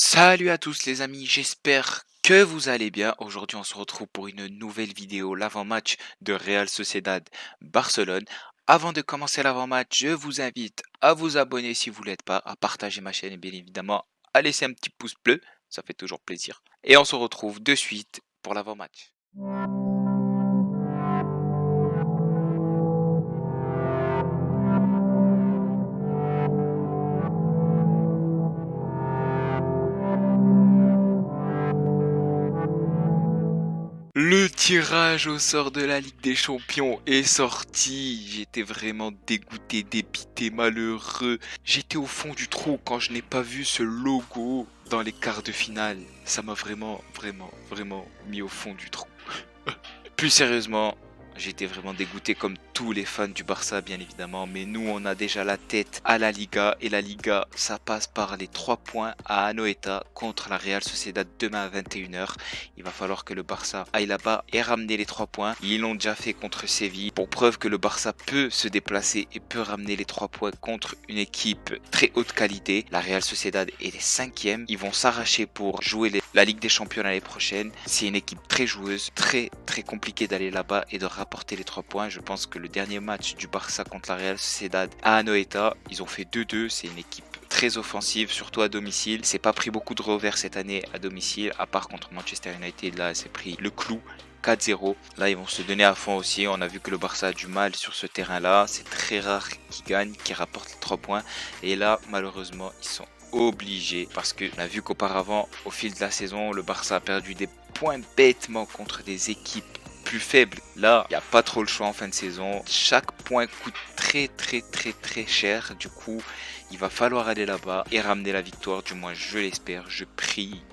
Salut à tous les amis, j'espère que vous allez bien. Aujourd'hui on se retrouve pour une nouvelle vidéo, l'avant-match de Real Sociedad Barcelone. Avant de commencer l'avant-match, je vous invite à vous abonner si vous ne l'êtes pas, à partager ma chaîne et bien évidemment à laisser un petit pouce bleu, ça fait toujours plaisir. Et on se retrouve de suite pour l'avant-match. Le tirage au sort de la Ligue des Champions est sorti. J'étais vraiment dégoûté, dépité, malheureux. J'étais au fond du trou quand je n'ai pas vu ce logo dans les quarts de finale. Ça m'a vraiment mis au fond du trou. Plus sérieusement, j'étais vraiment dégoûté comme tous les fans du Barça bien évidemment, mais nous on a déjà la tête à la Liga et la Liga ça passe par les 3 points à Anoeta contre la Real Sociedad demain à 21h. Il va falloir que le Barça aille là-bas et ramener les 3 points. Ils l'ont déjà fait contre Séville pour preuve que le Barça peut se déplacer et peut ramener les 3 points contre une équipe très haute qualité. La Real Sociedad est les 5e, ils vont s'arracher pour jouer la Ligue des Champions l'année prochaine. C'est une équipe très joueuse, très compliqué d'aller là-bas et de rapporter les 3 points. Je pense que le dernier match du Barça contre la Real Sociedad à Anoeta, ils ont fait 2-2. C'est une équipe très offensive, surtout à domicile. C'est pas pris beaucoup de revers cette année à domicile, à part contre Manchester United. Là, c'est pris le clou. 4-0. Là, ils vont se donner à fond aussi. On a vu que le Barça a du mal sur ce terrain-là. C'est très rare qu'ils gagnent, qu'ils rapportent les 3 points. Et là, malheureusement, ils sont obligés parce que on a vu qu'auparavant, au fil de la saison, le Barça a perdu des points bêtement contre des équipes plus faibles. Là, il n'y a pas trop le choix en fin de saison. Chaque point coûte très cher. Du coup, il va falloir aller là-bas et ramener la victoire. Du moins, je l'espère. Je prie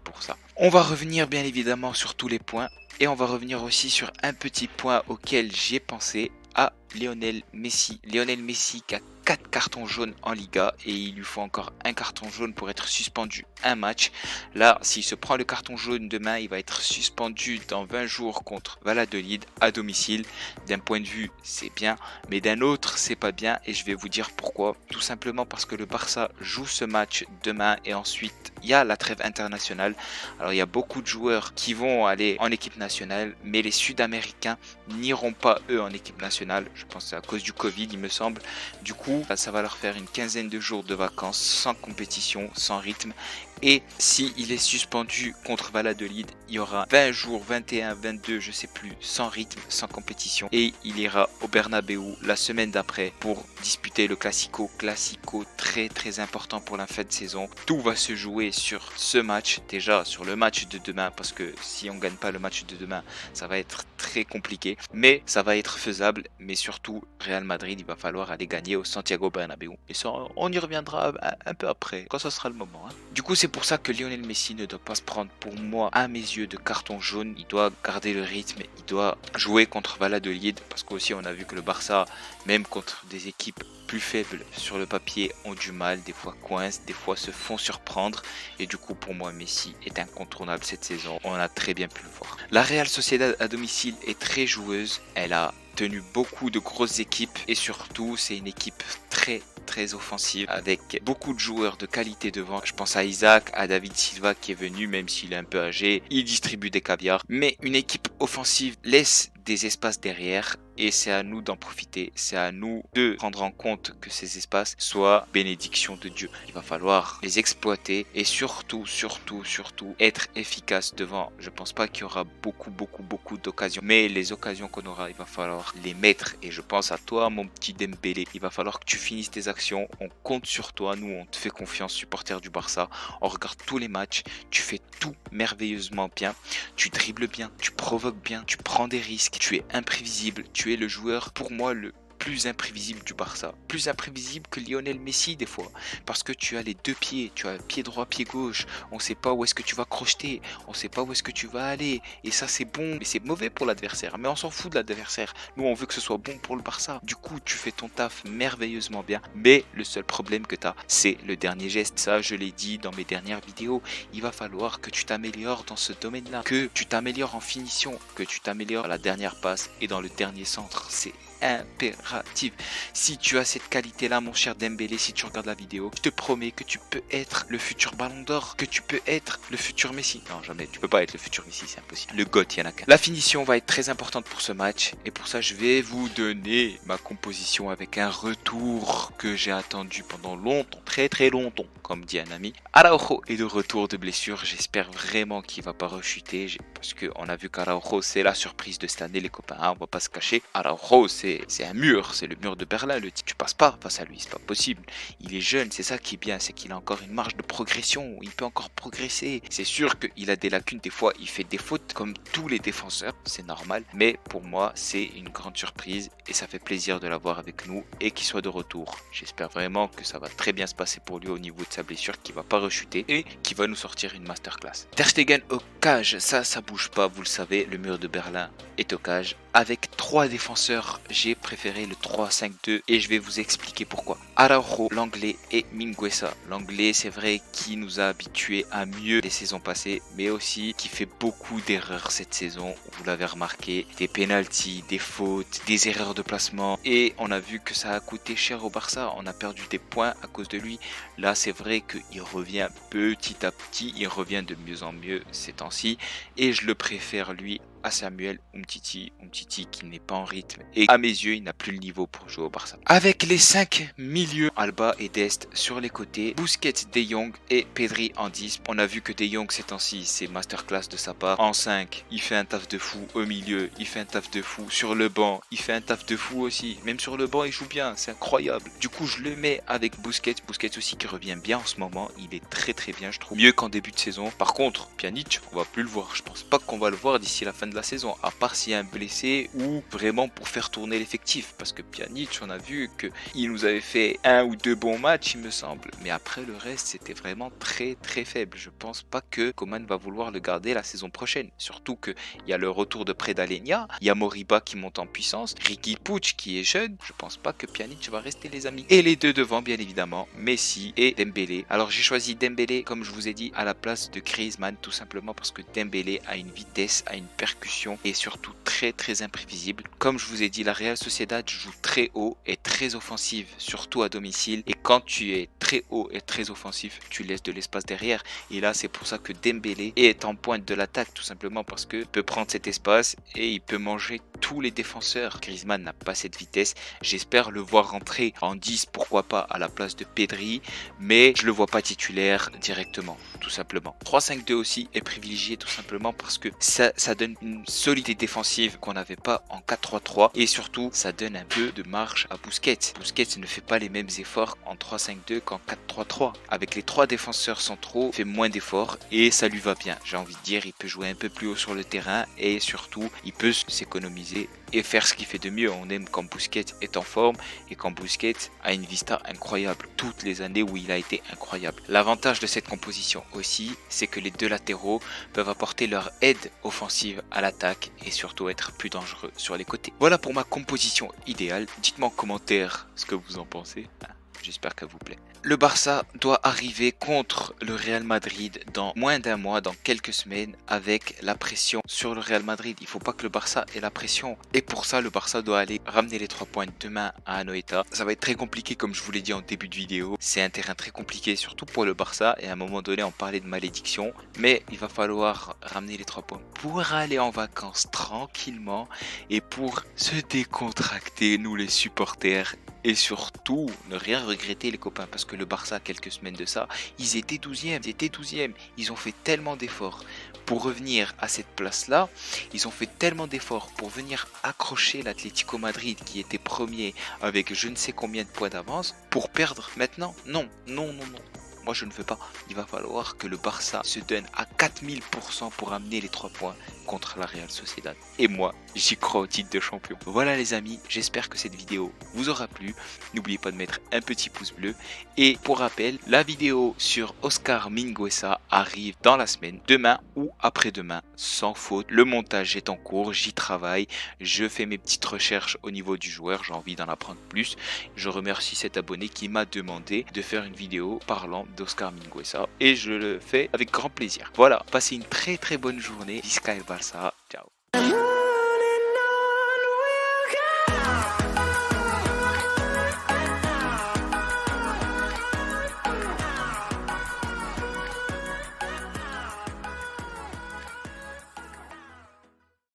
pour ça. On va revenir bien évidemment sur tous les points. Et on va revenir aussi sur un petit point auquel j'ai pensé, à Lionel Messi. Lionel Messi qui a 4 cartons jaunes en Liga et il lui faut encore un carton jaune pour être suspendu un match. Là, s'il se prend le carton jaune demain, il va être suspendu dans 20 jours contre Valladolid à domicile. D'un point de vue, c'est bien, mais d'un autre, c'est pas bien et je vais vous dire pourquoi. Tout simplement parce que le Barça joue ce match demain et ensuite, il y a la trêve internationale. Alors, il y a beaucoup de joueurs qui vont aller en équipe nationale, mais les Sud-Américains n'iront pas eux en équipe nationale. Je pense que c'est à cause du Covid, il me semble. Du coup, ça va leur faire une quinzaine de jours de vacances sans compétition, sans rythme. Et s'il est suspendu contre Valladolid, il y aura 20 jours, 21, 22, je sais plus, sans rythme, sans compétition. Et il ira au Bernabeu la semaine d'après pour disputer le Classico. Classico très important pour la fin de saison. Tout va se jouer sur ce match, déjà sur le match de demain, parce que si on gagne pas le match de demain, ça va être très compliqué. Mais ça va être faisable, mais surtout Real Madrid, il va falloir aller gagner au Santiago Bernabéu. Et ça, on y reviendra un peu après, quand ça sera le moment. Du coup, c'est pour ça que Lionel Messi ne doit pas se prendre, pour moi, à mes yeux, de carton jaune. Il doit garder le rythme, il doit jouer contre Valladolid, parce qu'aussi on a vu que le Barça, même contre des équipes plus faibles sur le papier, ont du mal, des fois coincent, des fois se font surprendre. Et du coup, pour moi, Messi est incontournable cette saison. On a très bien pu le voir. La Real Sociedad à domicile est très joueuse. Elle a tenu beaucoup de grosses équipes et surtout c'est une équipe très offensive avec beaucoup de joueurs de qualité devant. Je pense à Isaac, à David Silva qui est venu, même s'il est un peu âgé, il distribue des caviars, mais une équipe offensive laisse des espaces derrière et c'est à nous d'en profiter, c'est à nous de prendre en compte que ces espaces soient bénédiction de Dieu. Il va falloir les exploiter et surtout être efficace devant. Je pense pas qu'il y aura beaucoup d'occasions, mais les occasions qu'on aura, il va falloir les mettre et je pense à toi mon petit Dembélé, il va falloir que tu finisses tes actions, on compte sur toi, nous on te fait confiance, supporter du Barça, on regarde tous les matchs, tu fais tout merveilleusement bien, tu dribbles bien, tu provoques bien, tu prends des risques, tu es imprévisible, tu es le joueur pour moi le plus imprévisible du Barça, plus imprévisible que Lionel Messi des fois, parce que tu as les deux pieds, tu as pied droit, pied gauche, on sait pas où est-ce que tu vas crocheter, on sait pas où est-ce que tu vas aller, et ça c'est bon, mais c'est mauvais pour l'adversaire, mais on s'en fout de l'adversaire, nous on veut que ce soit bon pour le Barça, du coup tu fais ton taf merveilleusement bien, mais le seul problème que tu as, c'est le dernier geste, ça je l'ai dit dans mes dernières vidéos, il va falloir que tu t'améliores dans ce domaine-là, que tu t'améliores en finition, que tu t'améliores à la dernière passe et dans le dernier centre, c'est impérative. Si tu as cette qualité-là, mon cher Dembélé, si tu regardes la vidéo, je te promets que tu peux être le futur Ballon d'Or, que tu peux être le futur Messi. Non, jamais, tu peux pas être le futur Messi, c'est impossible. Le GOAT, il y en a qu'un. La finition va être très importante pour ce match, et pour ça, je vais vous donner ma composition avec un retour que j'ai attendu pendant longtemps, très très longtemps, comme dit un ami. Araujo est de retour de blessure, j'espère vraiment qu'il va pas rechuter, parce qu'on a vu qu'Araujo c'est la surprise de cette année les copains, hein, on va pas se cacher. Araujo c'est un mur, c'est le mur de Berlin, tu passes pas face à lui, c'est pas possible. Il est jeune, c'est ça qui est bien, c'est qu'il a encore une marge de progression, il peut encore progresser. C'est sûr qu'il a des lacunes, des fois il fait des fautes comme tous les défenseurs, c'est normal, mais pour moi c'est une grande surprise et ça fait plaisir de l'avoir avec nous et qu'il soit de retour. J'espère vraiment que ça va très bien se passer pour lui au niveau de sa blessure, qu'il va pas rechuter et qu'il va nous sortir une masterclass. Ter Stegen au cage, ça bouge pas, vous le savez, le mur de Berlin est au cage. Avec 3 défenseurs, j'ai préféré le 3-5-2 et je vais vous expliquer pourquoi. Araujo, l'anglais et Mingueza. L'anglais, c'est vrai, qui nous a habitués à mieux les saisons passées, mais aussi qui fait beaucoup d'erreurs cette saison. Vous l'avez remarqué, des pénaltys, des fautes, des erreurs de placement et on a vu que ça a coûté cher au Barça. On a perdu des points à cause de lui. Là, c'est vrai qu'il revient petit à petit, il revient de mieux en mieux ces temps-ci et je le préfère lui à Samuel Umtiti qui n'est pas en rythme et à mes yeux il n'a plus le niveau pour jouer au Barça. Avec les 5 milieux, Alba et Dest sur les côtés, Busquets, De Jong et Pedri en 10. On a vu que De Jong ces temps-ci c'est masterclass de sa part. En 5 il fait un taf de fou, au milieu il fait un taf de fou, sur le banc il fait un taf de fou aussi, même sur le banc il joue bien, c'est incroyable. Du coup je le mets avec Busquets aussi qui revient bien en ce moment, il est très très bien je trouve, mieux qu'en début de saison. Par contre Pjanic on va plus le voir, je pense pas qu'on va le voir d'ici la fin de la saison, à part s'il y a un blessé ou vraiment pour faire tourner l'effectif, parce que Pjanic on a vu que il nous avait fait 1 ou 2 bons matchs il me semble, mais après le reste c'était vraiment très très faible. Je pense pas que Koeman va vouloir le garder la saison prochaine, surtout que il y a le retour de Prédalenia, il y a Moriba qui monte en puissance, Riqui Puig qui est jeune, je pense pas que Pjanic va rester les amis. Et les deux devant bien évidemment, Messi et Dembélé. Alors j'ai choisi Dembélé comme je vous ai dit à la place de Griezmann, tout simplement parce que Dembélé a une vitesse, a une percussion et surtout très très imprévisible. Comme je vous ai dit, la Real Sociedad joue très haut et très offensive, surtout à domicile, et quand tu es très haut et très offensif, tu laisses de l'espace derrière, et là c'est pour ça que Dembélé est en pointe de l'attaque, tout simplement parce que peut prendre cet espace et il peut manger tous les défenseurs. Griezmann n'a pas cette vitesse, j'espère le voir rentrer en 10, pourquoi pas à la place de Pedri, mais je le vois pas titulaire directement, tout simplement. 3-5-2 aussi est privilégié tout simplement parce que ça donne une solidité défensive qu'on n'avait pas en 4-3-3 et surtout ça donne un peu de marge à Busquets. Busquets ne fait pas les mêmes efforts en 3-5-2 qu'en 4-3-3. Avec les 3 défenseurs centraux, il fait moins d'efforts et ça lui va bien. J'ai envie de dire, il peut jouer un peu plus haut sur le terrain et surtout il peut s'économiser et faire ce qu'il fait de mieux. On aime quand Busquets est en forme et quand Busquets a une vista incroyable, toutes les années où il a été incroyable. L'avantage de cette composition aussi, c'est que les deux latéraux peuvent apporter leur aide offensive à l'attaque et surtout être plus dangereux sur les côtés. Voilà pour ma composition idéale. Dites-moi en commentaire ce que vous en pensez. J'espère qu'elle vous plaît. Le Barça doit arriver contre le Real Madrid dans moins d'un mois, dans quelques semaines, avec la pression sur le Real Madrid. Il ne faut pas que le Barça ait la pression. Et pour ça, le Barça doit aller ramener les 3 points demain à Anoeta. Ça va être très compliqué, comme je vous l'ai dit en début de vidéo. C'est un terrain très compliqué, surtout pour le Barça. Et à un moment donné, on parlait de malédiction. Mais il va falloir ramener les 3 points pour aller en vacances tranquillement et pour se décontracter, nous les supporters. Et surtout, ne rien regretter les copains, parce que le Barça, quelques semaines de ça, ils étaient 12e, ils ont fait tellement d'efforts pour revenir à cette place-là, ils ont fait tellement d'efforts pour venir accrocher l'Atlético Madrid qui était premier avec je ne sais combien de points d'avance, pour perdre maintenant. Non. Moi je ne veux pas. Il va falloir que le Barça se donne à 4000% pour amener les 3 points contre la Real Sociedad. Et moi, j'y crois au titre de champion. Voilà les amis, j'espère que cette vidéo vous aura plu. N'oubliez pas de mettre un petit pouce bleu. Et pour rappel, la vidéo sur Oscar Mingueza arrive dans la semaine, demain ou après-demain, sans faute. Le montage est en cours, j'y travaille. Je fais mes petites recherches au niveau du joueur, j'ai envie d'en apprendre plus. Je remercie cet abonné qui m'a demandé de faire une vidéo parlant d'Oscar Mingueza et je le fais avec grand plaisir. Voilà, passez une très très bonne journée. Visca el Barça, ciao.